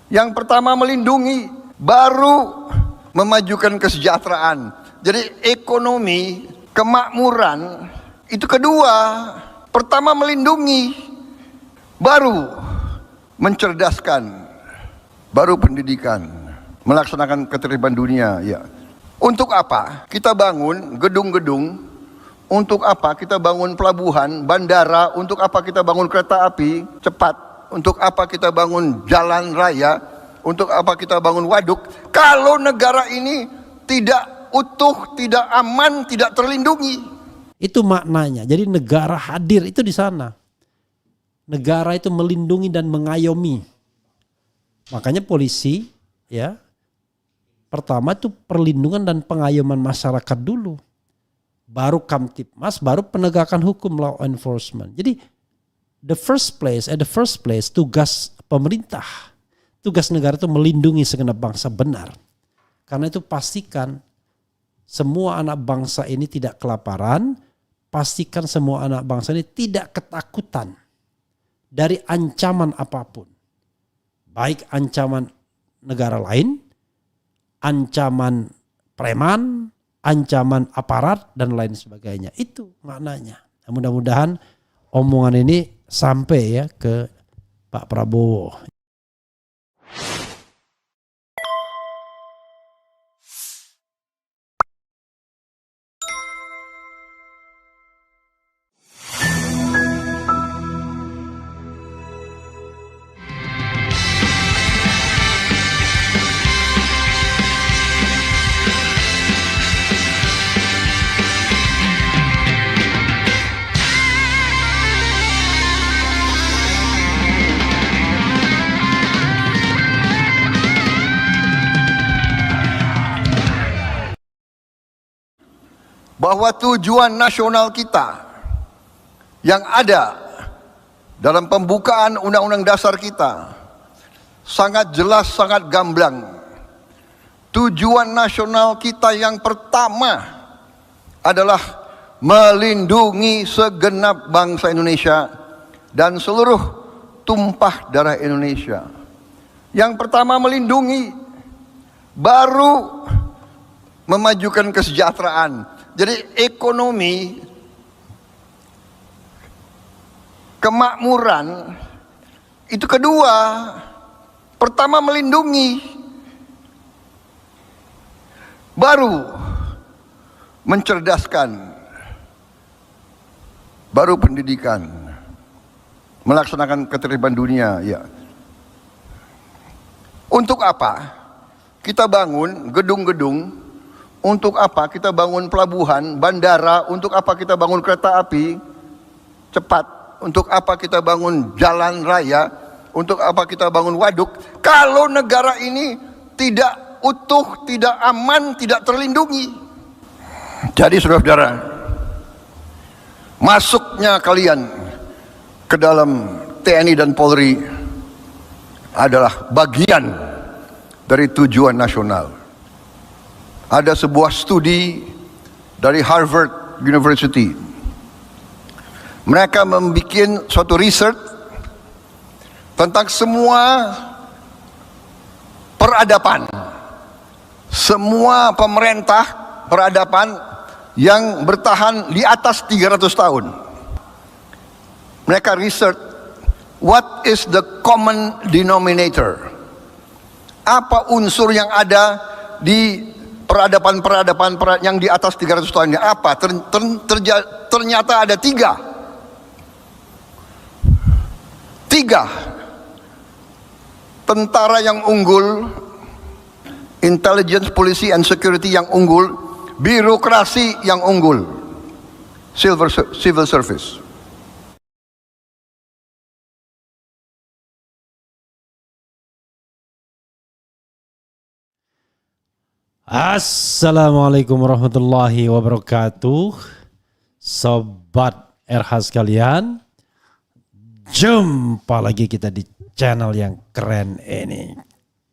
Yang pertama melindungi, baru memajukan kesejahteraan. Jadi ekonomi, kemakmuran, itu kedua. Pertama melindungi, baru mencerdaskan, baru pendidikan, melaksanakan ketertiban dunia. Ya. Untuk apa kita bangun gedung-gedung? Untuk apa kita bangun pelabuhan, bandara? Untuk apa kita bangun kereta api cepat? Untuk apa kita bangun jalan raya? Untuk apa kita bangun waduk? Kalau negara ini tidak utuh, tidak aman, tidak terlindungi. Itu maknanya. Jadi negara hadir itu di sana. Negara itu melindungi dan mengayomi. Makanya polisi ya pertama itu perlindungan dan pengayoman masyarakat dulu. Baru Kamtibmas, baru penegakan hukum, law enforcement. Jadi the first place tugas pemerintah, tugas negara itu melindungi segenap bangsa benar. Karena itu pastikan semua anak bangsa ini tidak kelaparan, pastikan semua anak bangsa ini tidak ketakutan dari ancaman apapun. Baik ancaman negara lain, ancaman preman, ancaman aparat, dan lain sebagainya. Itu maknanya. Nah, mudah-mudahan omongan ini sampai ya ke Pak Prabowo. Bahwa tujuan nasional kita yang ada dalam pembukaan Undang-Undang Dasar kita sangat jelas, sangat gamblang. Tujuan nasional kita yang pertama adalah melindungi segenap bangsa Indonesia dan seluruh tumpah darah Indonesia. Yang pertama melindungi, baru memajukan kesejahteraan. Jadi ekonomi, kemakmuran, itu kedua. Pertama melindungi, baru mencerdaskan, baru pendidikan, melaksanakan ketertiban dunia. Ya. Untuk apa kita bangun gedung-gedung? Untuk apa kita bangun pelabuhan, bandara? Untuk apa kita bangun kereta api cepat? Untuk apa kita bangun jalan raya? Untuk apa kita bangun waduk? Kalau negara ini tidak utuh, tidak aman, tidak terlindungi. Jadi saudara-saudara, masuknya kalian ke dalam TNI dan Polri adalah bagian dari tujuan nasional. Ada sebuah studi dari Harvard University. Mereka membuat suatu research tentang semua peradaban, semua pemerintah peradaban yang bertahan di atas 300 tahun. Mereka research, what is the common denominator? Apa unsur yang ada di peradaban yang di atas 300 tahun ini? Apa? Ternyata ada tiga. Tentara yang unggul, intelligence, polisi, and security yang unggul, birokrasi yang unggul, civil service. Assalamualaikum warahmatullahi wabarakatuh. Sobat RH sekalian, jumpa lagi kita di channel yang keren ini.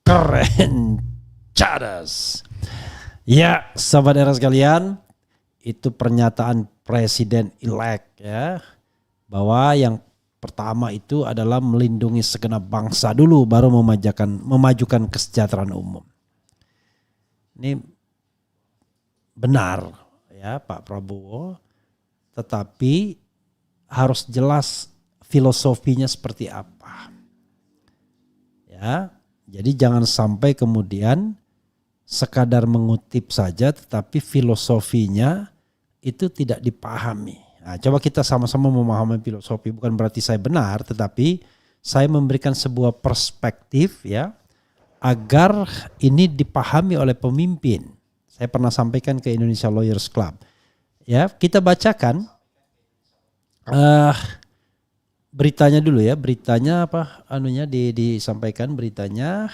Keren cadas. Ya, sobat RH sekalian, itu pernyataan Presiden elect ya, bahwa yang pertama itu adalah melindungi segenap bangsa dulu, baru memajukan kesejahteraan umum. Ini benar ya Pak Prabowo, tetapi harus jelas filosofinya seperti apa. Ya, jadi jangan sampai kemudian sekadar mengutip saja tetapi filosofinya itu tidak dipahami. Nah, coba kita sama-sama memahami filosofi, bukan berarti saya benar, tetapi saya memberikan sebuah perspektif ya agar ini dipahami oleh pemimpin. Saya pernah sampaikan ke Indonesia Lawyers Club. Ya, kita bacakan beritanya dulu ya, beritanya apa disampaikan beritanya.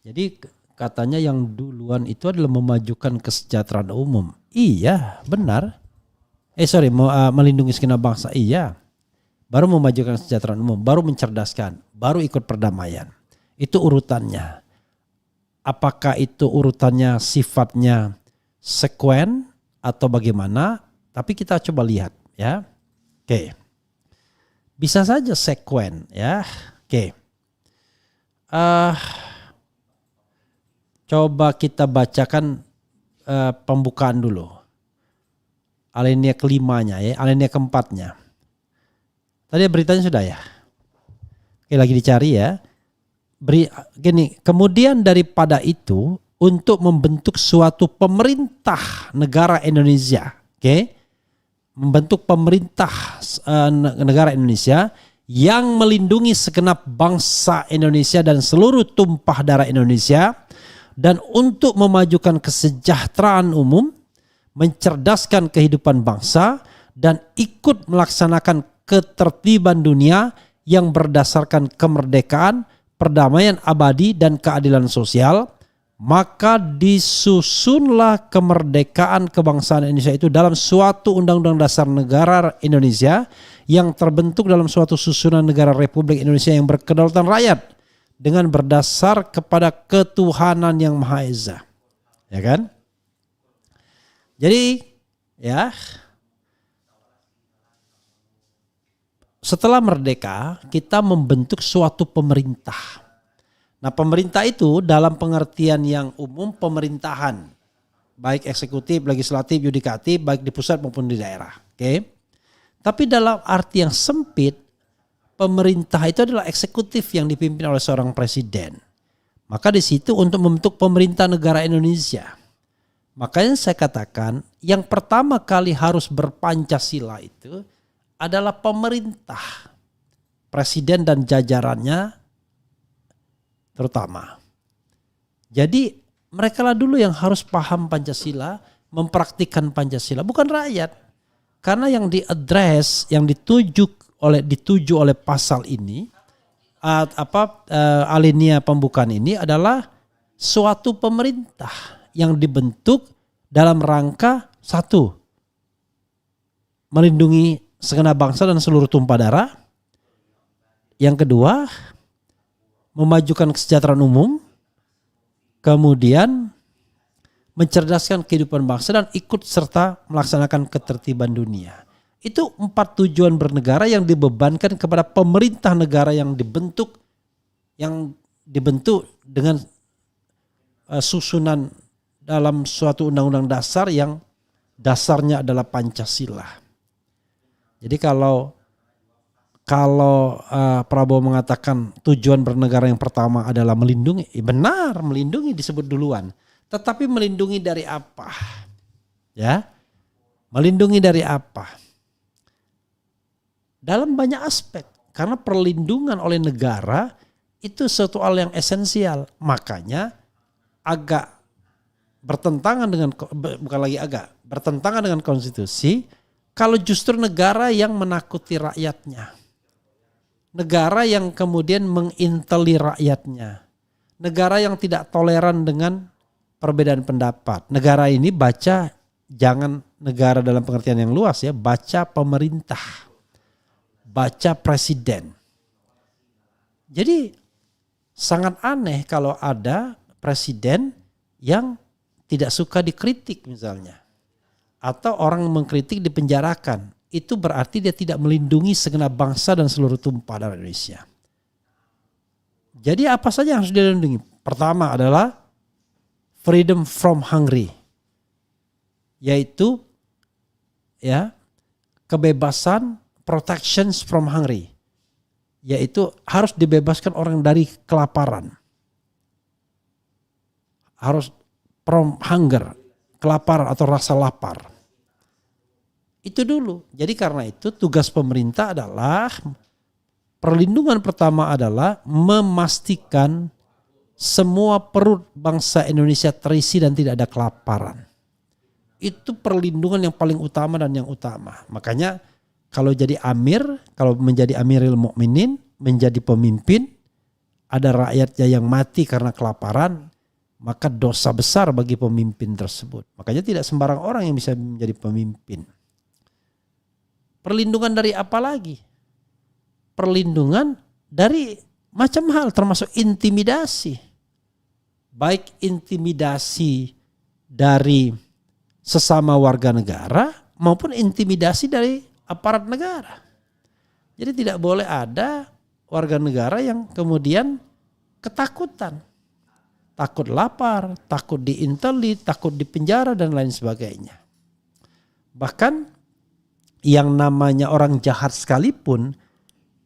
Jadi katanya yang duluan itu adalah memajukan kesejahteraan umum. Iya, benar. Melindungi segenap bangsa. Iya. Baru memajukan kesejahteraan umum, baru mencerdaskan, baru ikut perdamaian. Itu urutannya. Apakah itu urutannya sifatnya sekuen atau bagaimana? Tapi kita coba lihat ya. Oke. Bisa saja sekuen ya. Oke. Coba kita bacakan pembukaan dulu. Alinea kelimanya ya, alinea keempatnya. Tadi beritanya sudah ya. Oke, lagi dicari ya. Gini, kemudian daripada itu untuk membentuk suatu pemerintah negara Indonesia, oke? Membentuk pemerintah negara Indonesia yang melindungi segenap bangsa Indonesia dan seluruh tumpah darah Indonesia, dan untuk memajukan kesejahteraan umum, mencerdaskan kehidupan bangsa, dan ikut melaksanakan ketertiban dunia yang berdasarkan kemerdekaan, perdamaian abadi, dan keadilan sosial, maka disusunlah kemerdekaan kebangsaan Indonesia itu dalam suatu undang-undang dasar negara Indonesia yang terbentuk dalam suatu susunan negara Republik Indonesia yang berkedaulatan rakyat dengan berdasar kepada ketuhanan yang Maha Esa. Ya kan? Jadi ya, setelah merdeka kita membentuk suatu pemerintah. Nah, pemerintah itu dalam pengertian yang umum pemerintahan, baik eksekutif, legislatif, yudikatif, baik di pusat maupun di daerah. Oke. Tapi dalam arti yang sempit, pemerintah itu adalah eksekutif yang dipimpin oleh seorang presiden. Maka di situ untuk membentuk pemerintah negara Indonesia. Makanya saya katakan yang pertama kali harus berpancasila itu adalah pemerintah, presiden dan jajarannya terutama. Jadi mereka lah dulu yang harus paham Pancasila, mempraktikkan Pancasila, bukan rakyat. Karena yang diadres, yang dituju oleh pasal ini, alinea pembukaan ini adalah suatu pemerintah yang dibentuk dalam rangka satu, melindungi segenap bangsa dan seluruh tumpah darah. Yang kedua, memajukan kesejahteraan umum. Kemudian mencerdaskan kehidupan bangsa dan ikut serta melaksanakan ketertiban dunia. Itu 4 tujuan bernegara yang dibebankan kepada pemerintah negara yang dibentuk dengan susunan dalam suatu undang-undang dasar yang dasarnya adalah Pancasila. Jadi kalau Prabowo mengatakan tujuan bernegara yang pertama adalah melindungi, benar, melindungi disebut duluan. Tetapi melindungi dari apa? Ya, melindungi dari apa? Dalam banyak aspek. Karena perlindungan oleh negara itu suatu hal yang esensial. Makanya agak bertentangan dengan konstitusi kalau justru negara yang menakuti rakyatnya. Negara yang kemudian menginteli rakyatnya. Negara yang tidak toleran dengan perbedaan pendapat. Negara ini jangan negara dalam pengertian yang luas ya, baca pemerintah, baca presiden. Jadi sangat aneh kalau ada presiden yang tidak suka dikritik misalnya. Atau orang mengkritik dipenjarakan. itu berarti dia tidak melindungi segenap bangsa dan seluruh tumpah darah Indonesia. Jadi apa saja yang harus dilindungi? Pertama adalah freedom from hungry, yaitu ya kebebasan, protections from hungry, yaitu harus dibebaskan orang dari kelaparan. Harus from hunger, kelaparan atau rasa lapar. Itu dulu. Jadi karena itu tugas pemerintah adalah, perlindungan pertama adalah memastikan semua perut bangsa Indonesia terisi dan tidak ada kelaparan. Itu perlindungan yang paling utama dan yang utama. Makanya kalau jadi amir, kalau menjadi Amirul Mukminin, menjadi pemimpin, ada rakyatnya yang mati karena kelaparan, maka dosa besar bagi pemimpin tersebut. Makanya tidak sembarang orang yang bisa menjadi pemimpin. Perlindungan dari apa lagi? Perlindungan dari macam hal, termasuk intimidasi. Baik intimidasi dari sesama warga negara maupun intimidasi dari aparat negara. Jadi tidak boleh ada warga negara yang kemudian ketakutan. Takut lapar, takut diintelit, takut dipenjara dan lain sebagainya. Bahkan yang namanya orang jahat sekalipun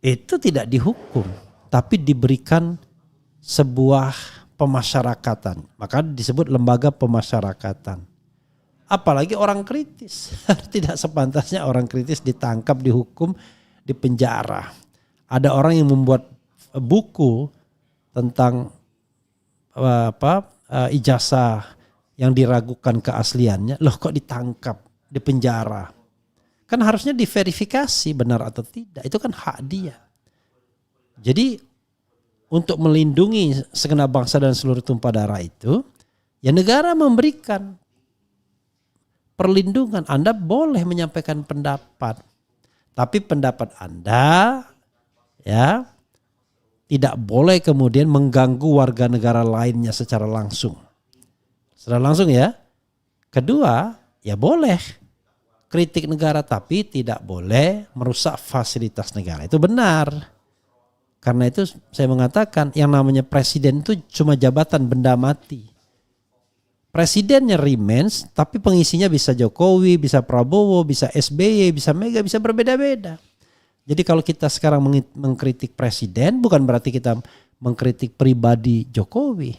itu tidak dihukum, tapi diberikan sebuah pemasyarakatan. Maka disebut lembaga pemasyarakatan. Apalagi orang kritis. Tidak sepantasnya orang kritis ditangkap, dihukum, dipenjara. Ada orang yang membuat buku tentang ijazah yang diragukan keasliannya. Loh kok ditangkap, dipenjara? Kan harusnya diverifikasi benar atau tidak. Itu kan hak dia. Jadi untuk melindungi segenap bangsa dan seluruh tumpah darah itu, ya negara memberikan perlindungan. Anda boleh menyampaikan pendapat. Tapi pendapat Anda ya tidak boleh kemudian mengganggu warga negara lainnya secara langsung. Secara langsung ya. Kedua, ya boleh kritik negara tapi tidak boleh merusak fasilitas negara. Itu benar. Karena itu saya mengatakan yang namanya presiden itu cuma jabatan benda mati. Presidennya remains tapi pengisinya bisa Jokowi, bisa Prabowo, bisa SBY, bisa Mega, bisa berbeda-beda. Jadi kalau kita sekarang mengkritik presiden bukan berarti kita mengkritik pribadi Jokowi.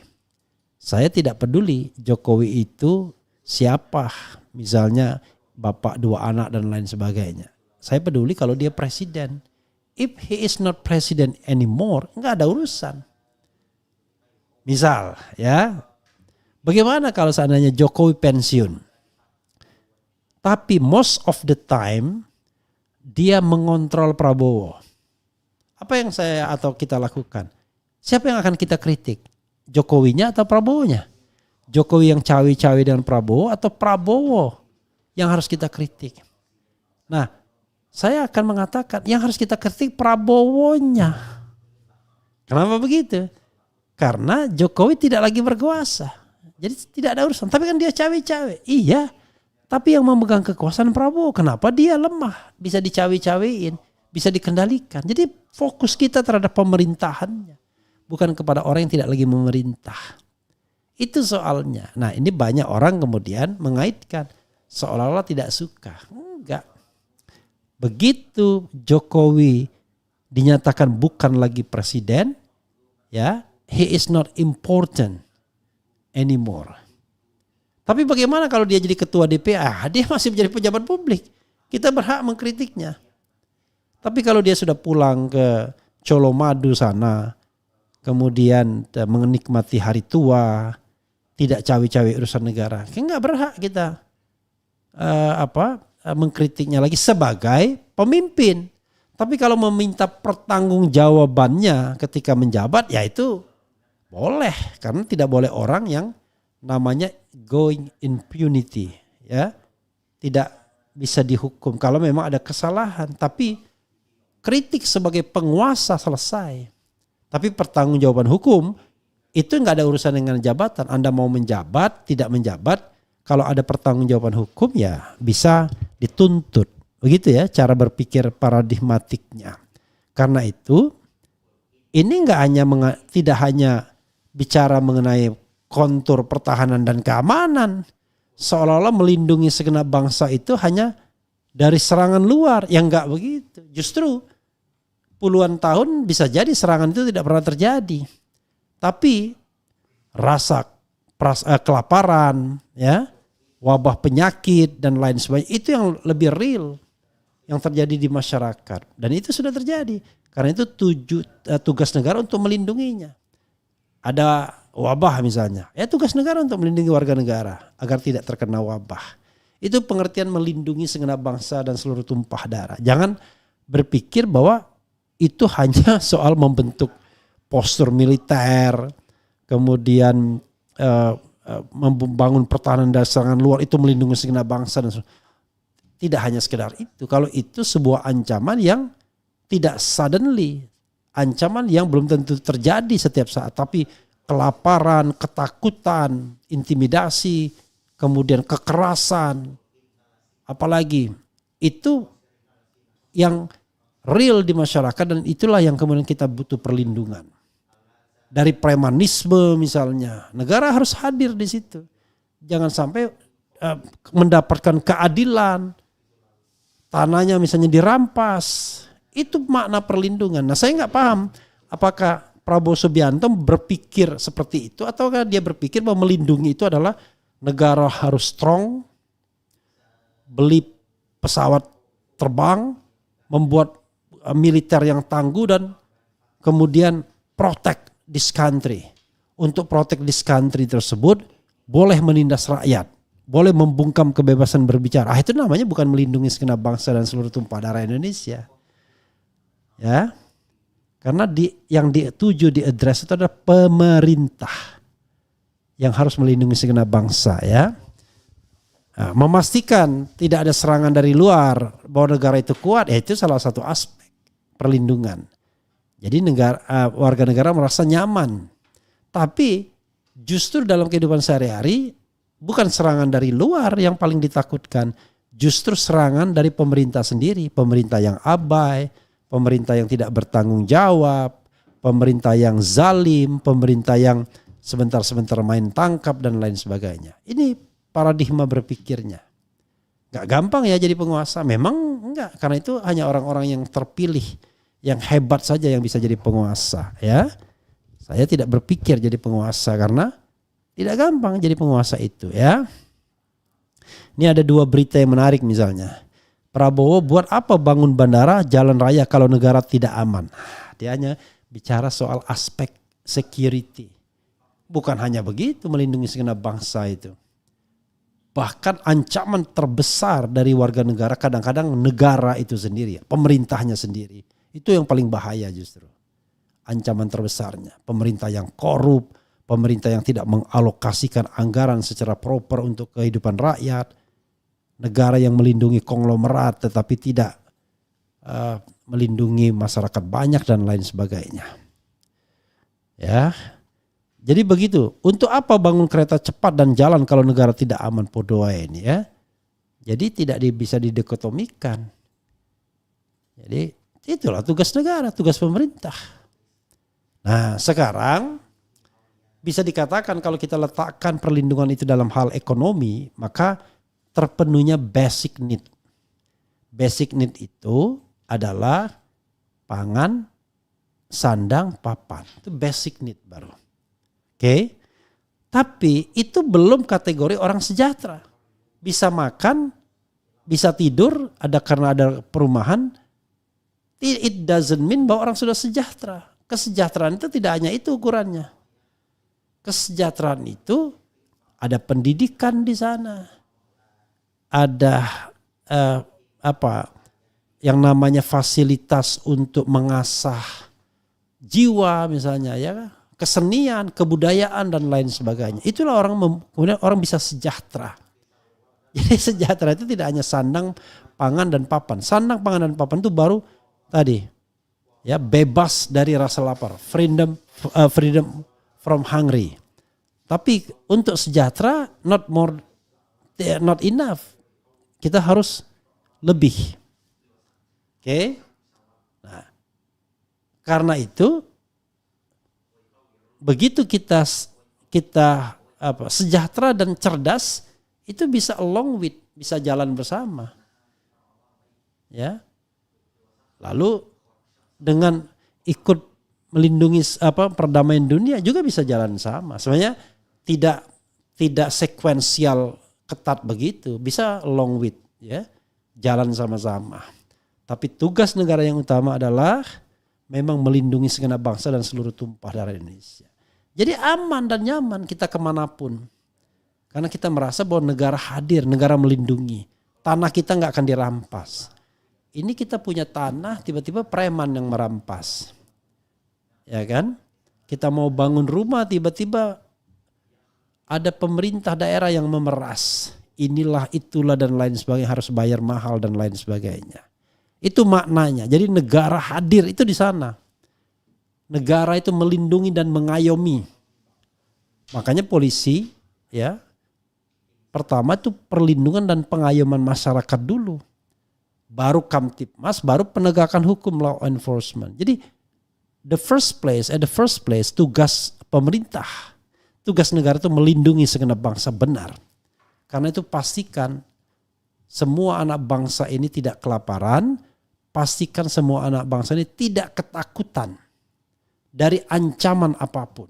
Saya tidak peduli Jokowi itu siapa, misalnya bapak 2 anak dan lain sebagainya. Saya peduli kalau dia presiden. If he is not president anymore, enggak ada urusan. Misal ya, bagaimana kalau seandainya Jokowi pensiun? Tapi most of the time dia mengontrol Prabowo. Apa yang saya atau kita lakukan? Siapa yang akan kita kritik? Jokowinya atau Prabowonya? Jokowi yang cawe-cawe dengan Prabowo atau Prabowo yang harus kita kritik? Nah, saya akan mengatakan yang harus kita kritik Prabowonya. Kenapa begitu? Karena Jokowi tidak lagi berkuasa. Jadi tidak ada urusan. Tapi kan dia cawe-cawe. Iya. Tapi yang memegang kekuasaan Prabowo. Kenapa dia lemah? Bisa dicawe-cawein. Bisa dikendalikan. Jadi fokus kita terhadap pemerintahannya. Bukan kepada orang yang tidak lagi memerintah. Itu soalnya. Nah ini banyak orang kemudian mengaitkan. Seolah-olah tidak suka. Enggak. Begitu Jokowi dinyatakan bukan lagi presiden. Ya. He is not important anymore. Tapi bagaimana kalau dia jadi ketua DPA? Dia masih menjadi pejabat publik. Kita berhak mengkritiknya. Tapi kalau dia sudah pulang ke Colomadu sana, kemudian menikmati hari tua, tidak cawe-cawe urusan negara, nggak berhak kita mengkritiknya lagi sebagai pemimpin. Tapi kalau meminta pertanggungjawabannya ketika menjabat, ya itu boleh, karena tidak boleh orang yang namanya going impunity, ya tidak bisa dihukum kalau memang ada kesalahan. Tapi kritik sebagai penguasa selesai. Tapi pertanggungjawaban hukum itu nggak ada urusan dengan jabatan. Anda mau menjabat, tidak menjabat, kalau ada pertanggungjawaban hukum ya bisa dituntut Begitu ya cara berpikir paradigmatiknya. Karena itu ini tidak hanya bicara mengenai kontur pertahanan dan keamanan. Seolah-olah melindungi segenap bangsa itu hanya dari serangan luar. Yang enggak begitu. Justru puluhan tahun bisa jadi serangan itu tidak pernah terjadi. Tapi rasa kelaparan, ya, wabah penyakit dan lain sebagainya itu yang lebih real yang terjadi di masyarakat. Dan itu sudah terjadi. Karena itu tugas negara untuk melindunginya. Ada wabah misalnya, ya tugas negara untuk melindungi warga negara agar tidak terkena wabah. Itu pengertian melindungi segenap bangsa dan seluruh tumpah darah. Jangan berpikir bahwa itu hanya soal membentuk postur militer, kemudian membangun pertahanan dari serangan luar itu melindungi segenap bangsa dan tidak hanya sekedar itu. Kalau itu sebuah ancaman yang tidak suddenly, ancaman yang belum tentu terjadi setiap saat, tapi kelaparan, ketakutan, intimidasi, kemudian kekerasan, apalagi itu yang real di masyarakat dan itulah yang kemudian kita butuh perlindungan. Dari premanisme misalnya, negara harus hadir di situ. Jangan sampai mendapatkan keadilan, tanahnya misalnya dirampas, itu makna perlindungan. Nah saya nggak paham apakah Prabowo Subianto berpikir seperti itu ataukah dia berpikir bahwa melindungi itu adalah negara harus strong, beli pesawat terbang, membuat militer yang tangguh dan kemudian protect this country. Untuk protect this country tersebut boleh menindas rakyat, boleh membungkam kebebasan berbicara. Itu namanya bukan melindungi segenap bangsa dan seluruh tumpah darah Indonesia. Ya, karena yang dituju diadres itu adalah pemerintah yang harus melindungi segenap bangsa, ya. Nah, memastikan tidak ada serangan dari luar, bahwa negara itu kuat, itu salah satu aspek perlindungan. Jadi warga negara merasa nyaman. Tapi justru dalam kehidupan sehari-hari bukan serangan dari luar yang paling ditakutkan, justru serangan dari pemerintah sendiri, pemerintah yang abai, pemerintah yang tidak bertanggung jawab, pemerintah yang zalim, pemerintah yang sebentar-sebentar main tangkap dan lain sebagainya. Ini paradigma berpikirnya. Gak gampang ya jadi penguasa, memang enggak, karena itu hanya orang-orang yang terpilih, yang hebat saja yang bisa jadi penguasa, ya. Saya tidak berpikir jadi penguasa karena tidak gampang jadi penguasa itu, ya. Ini ada dua berita yang menarik misalnya. Prabowo buat apa bangun bandara, jalan raya kalau negara tidak aman. Dia hanya bicara soal aspek security. Bukan hanya begitu melindungi segenap bangsa itu. Bahkan ancaman terbesar dari warga negara kadang-kadang negara itu sendiri, pemerintahnya sendiri. Itu yang paling bahaya justru. Ancaman terbesarnya. Pemerintah yang korup, pemerintah yang tidak mengalokasikan anggaran secara proper untuk kehidupan rakyat. Negara yang melindungi konglomerat tetapi tidak melindungi masyarakat banyak dan lain sebagainya. Ya. Jadi begitu. Untuk apa bangun kereta cepat dan jalan kalau negara tidak aman, podoa ini, ya. Jadi tidak bisa didikotomikan. Jadi itulah tugas negara, tugas pemerintah. Nah, sekarang bisa dikatakan kalau kita letakkan perlindungan itu dalam hal ekonomi, maka terpenuhnya basic need. Basic need itu adalah pangan, sandang, papan. Itu basic need baru. Oke. Tapi itu belum kategori orang sejahtera. Bisa makan, bisa tidur, karena ada perumahan. It doesn't mean bahwa orang sudah sejahtera. Kesejahteraan itu tidak hanya itu ukurannya. Kesejahteraan itu ada pendidikan di sana. Ada yang namanya fasilitas untuk mengasah jiwa misalnya, ya, kesenian, kebudayaan dan lain sebagainya. Itulah kemudian orang bisa sejahtera. Jadi sejahtera itu tidak hanya sandang, pangan dan papan. Sandang, pangan dan papan itu baru tadi, ya, bebas dari rasa lapar, freedom from hungry. Tapi untuk sejahtera not enough. Kita harus lebih. Oke. Nah, karena itu begitu kita sejahtera dan cerdas, itu bisa along with, bisa jalan bersama. Ya. Lalu dengan ikut melindungi perdamaian dunia juga bisa jalan sama. Sebenarnya tidak sekuensial ketat begitu, bisa along with, ya, jalan sama-sama. Tapi tugas negara yang utama adalah memang melindungi segenap bangsa dan seluruh tumpah darah Indonesia. Jadi aman dan nyaman kita kemanapun. Karena kita merasa bahwa negara hadir, negara melindungi. Tanah kita nggak akan dirampas. Ini kita punya tanah, tiba-tiba preman yang merampas. Ya kan? Kita mau bangun rumah, tiba-tiba ada pemerintah daerah yang memeras. Inilah, itulah dan lain sebagainya, harus bayar mahal dan lain sebagainya. Itu maknanya. Jadi negara hadir itu di sana. Negara itu melindungi dan mengayomi. Makanya polisi, ya, pertama itu perlindungan dan pengayoman masyarakat dulu. Baru Kamtipmas, baru penegakan hukum, law enforcement. Jadi the first place tugas pemerintah, tugas negara itu melindungi segenap bangsa benar. Karena itu pastikan semua anak bangsa ini tidak kelaparan, pastikan semua anak bangsa ini tidak ketakutan dari ancaman apapun.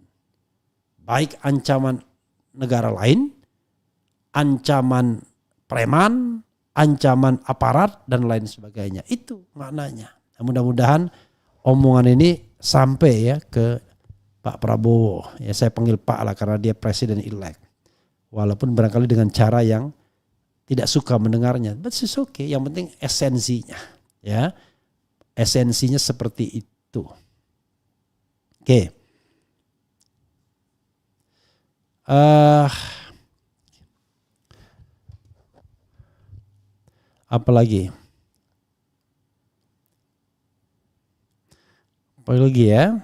Baik ancaman negara lain, ancaman preman, ancaman aparat dan lain sebagainya. Itu maknanya. Nah, mudah-mudahan omongan ini sampai ya ke Pak Prabowo. Ya, saya panggil Pak lah karena dia presiden elect. Walaupun barangkali dengan cara yang tidak suka mendengarnya, but it's okay. Yang penting esensinya, ya, esensinya seperti itu. Oke. Apa lagi? Apa lagi ya?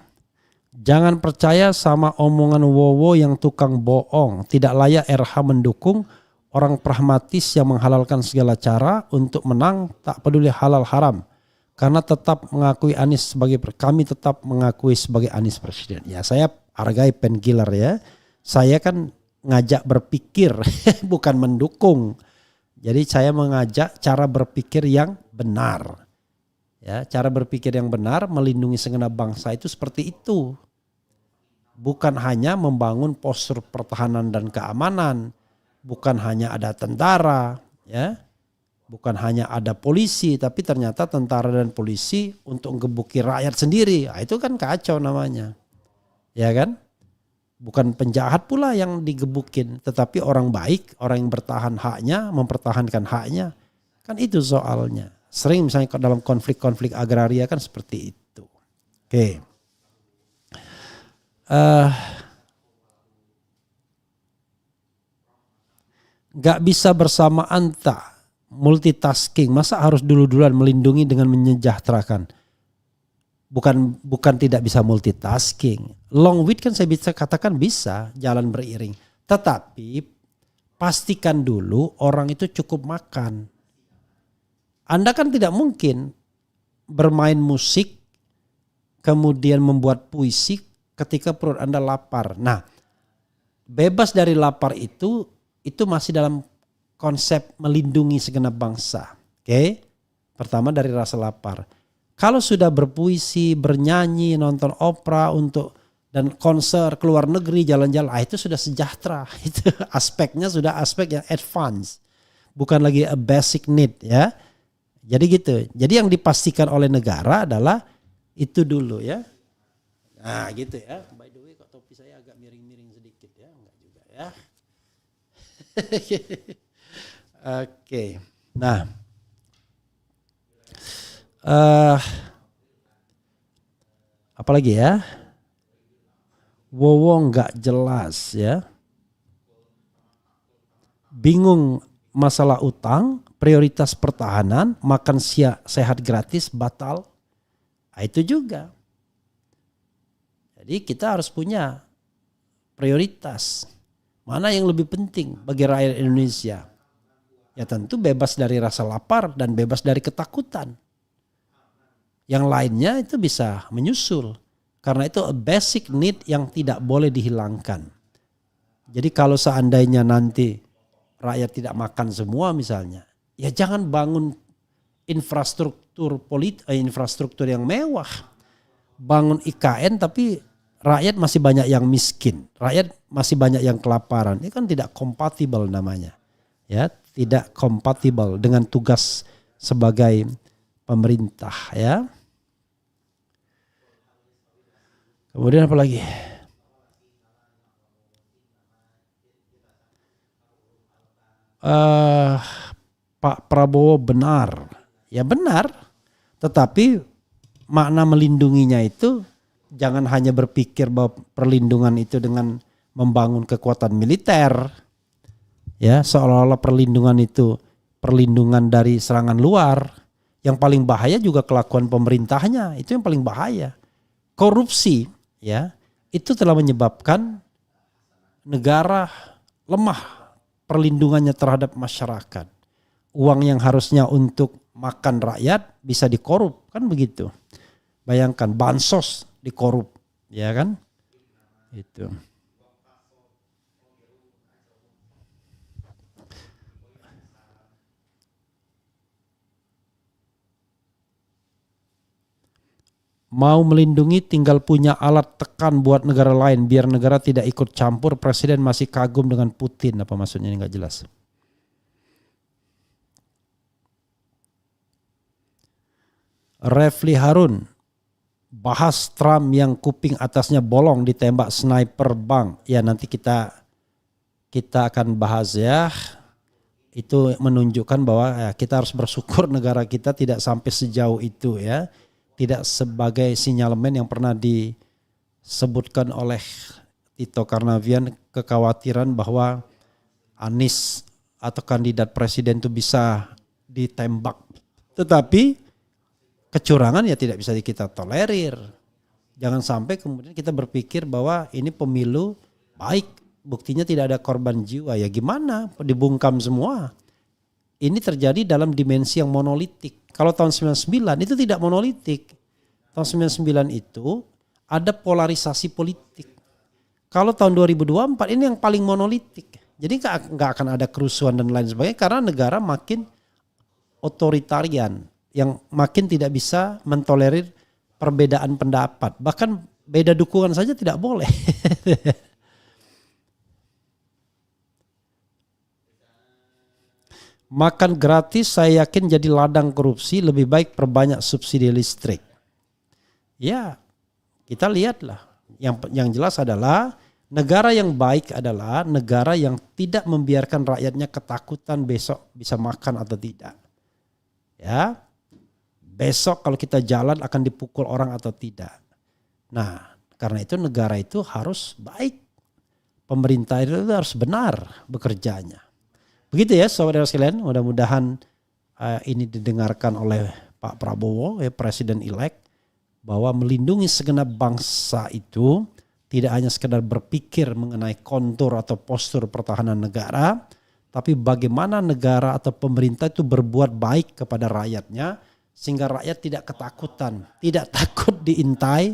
Jangan percaya sama omongan Wowo yang tukang bohong. Tidak layak RH mendukung orang pragmatis yang menghalalkan segala cara untuk menang, tak peduli halal haram. Karena tetap mengakui Anies sebagai, kami tetap mengakui sebagai Anies presiden. Ya, saya hargai painkiller ya. Saya kan ngajak berpikir bukan mendukung. Jadi saya mengajak cara berpikir yang benar. Ya, cara berpikir yang benar melindungi segenap bangsa itu seperti itu. Bukan hanya membangun postur pertahanan dan keamanan, bukan hanya ada tentara, ya, bukan hanya ada polisi, tapi ternyata tentara dan polisi untuk ngebuki rakyat sendiri, nah, itu kan kacau namanya, ya kan? Bukan penjahat pula yang digebukin, tetapi orang baik, orang yang bertahan haknya, mempertahankan haknya, kan itu soalnya. Sering misalnya dalam konflik-konflik agraria kan seperti itu. Oke. Gak bisa bersamaan tak, multitasking. Masa harus dulu-duluan melindungi dengan menyejahterakan? Bukan tidak bisa multitasking. Long with kan saya bisa katakan bisa jalan beriring. Tetapi pastikan dulu orang itu cukup makan. Anda kan tidak mungkin bermain musik kemudian membuat puisi ketika perut Anda lapar. Nah, bebas dari lapar itu masih dalam konsep melindungi segenap bangsa. Oke? Pertama dari rasa lapar. Kalau sudah berpuisi, bernyanyi, nonton opera dan konser ke luar negeri, jalan-jalan, itu sudah sejahtera. Itu aspeknya sudah aspek yang advance. Bukan lagi a basic need, ya. Jadi gitu. Jadi yang dipastikan oleh negara adalah itu dulu, ya. Nah, gitu ya. By the way, kok topi saya agak miring-miring sedikit ya, enggak juga ya. Oke. Nah, apalagi ya? Wowo nggak jelas ya. Bingung masalah utang, prioritas pertahanan, makan sehat gratis batal. Nah, itu juga. Jadi kita harus punya prioritas. Mana yang lebih penting bagi rakyat Indonesia? Ya tentu bebas dari rasa lapar dan bebas dari ketakutan. Yang lainnya itu bisa menyusul. Karena itu a basic need yang tidak boleh dihilangkan. Jadi kalau seandainya nanti rakyat tidak makan semua misalnya, ya jangan bangun infrastruktur yang mewah. Bangun IKN tapi rakyat masih banyak yang miskin, rakyat masih banyak yang kelaparan. Ini kan tidak kompatibel namanya. Ya, tidak kompatibel dengan tugas sebagai pemerintah, ya. Kemudian apa lagi? Pak Prabowo benar. Ya benar. Tetapi makna melindunginya itu jangan hanya berpikir bahwa perlindungan itu dengan membangun kekuatan militer. Ya, seolah-olah perlindungan itu perlindungan dari serangan luar. Yang paling bahaya juga kelakuan pemerintahnya. Itu yang paling bahaya. Korupsi, ya, itu telah menyebabkan negara lemah perlindungannya terhadap masyarakat. Uang yang harusnya untuk makan rakyat bisa dikorup, kan begitu. Bayangkan bansos dikorup, ya kan? Itu. Mau melindungi tinggal punya alat tekan buat negara lain biar negara tidak ikut campur. Presiden masih kagum dengan Putin. Apa maksudnya ini nggak jelas. Refli Harun bahas Trump yang kuping atasnya bolong ditembak sniper bank. Ya nanti kita akan bahas ya. Itu menunjukkan bahwa ya, kita harus bersyukur negara kita tidak sampai sejauh itu ya. Tidak sebagai sinyalemen yang pernah disebutkan oleh Tito Karnavian, kekhawatiran bahwa Anies atau kandidat presiden itu bisa ditembak. Tetapi kecurangan ya tidak bisa kita tolerir. Jangan sampai kemudian kita berpikir bahwa ini pemilu baik, buktinya tidak ada korban jiwa. Ya gimana? Dibungkam semua. Ini terjadi dalam dimensi yang monolitik. Kalau tahun 99 itu tidak monolitik. Tahun 99 itu ada polarisasi politik. Kalau tahun 2024 ini yang paling monolitik. Jadi nggak akan ada kerusuhan dan lain sebagainya karena negara makin otoritarian yang makin tidak bisa mentolerir perbedaan pendapat. Bahkan beda dukungan saja tidak boleh. Makan gratis saya yakin jadi ladang korupsi, lebih baik perbanyak subsidi listrik. Ya, kita lihatlah. Yang jelas adalah negara yang baik adalah negara yang tidak membiarkan rakyatnya ketakutan besok bisa makan atau tidak. Ya, besok kalau kita jalan akan dipukul orang atau tidak. Nah, karena itu negara itu harus baik. Pemerintah itu harus benar bekerjanya. Begitu ya saudara sekalian, mudah-mudahan ini didengarkan oleh Pak Prabowo, ya, Presiden-elect, bahwa melindungi segenap bangsa itu tidak hanya sekedar berpikir mengenai kontur atau postur pertahanan negara, tapi bagaimana negara atau pemerintah itu berbuat baik kepada rakyatnya sehingga rakyat tidak ketakutan, tidak takut diintai,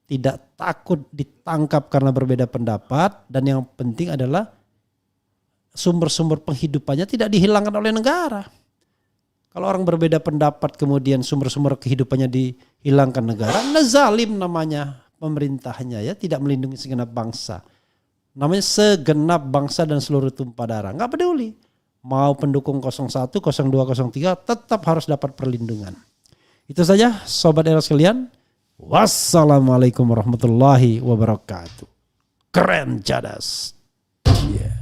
tidak takut ditangkap karena berbeda pendapat, dan yang penting adalah sumber-sumber penghidupannya tidak dihilangkan oleh negara. Kalau orang berbeda pendapat kemudian sumber-sumber kehidupannya dihilangkan negara, zalim namanya pemerintahnya ya, tidak melindungi segenap bangsa. Namanya segenap bangsa dan seluruh tumpah darah. Enggak peduli. Mau pendukung 01, 02, 03 tetap harus dapat perlindungan. Itu saja sobat era sekalian. Wassalamualaikum warahmatullahi wabarakatuh. Keren cadas. Yeah.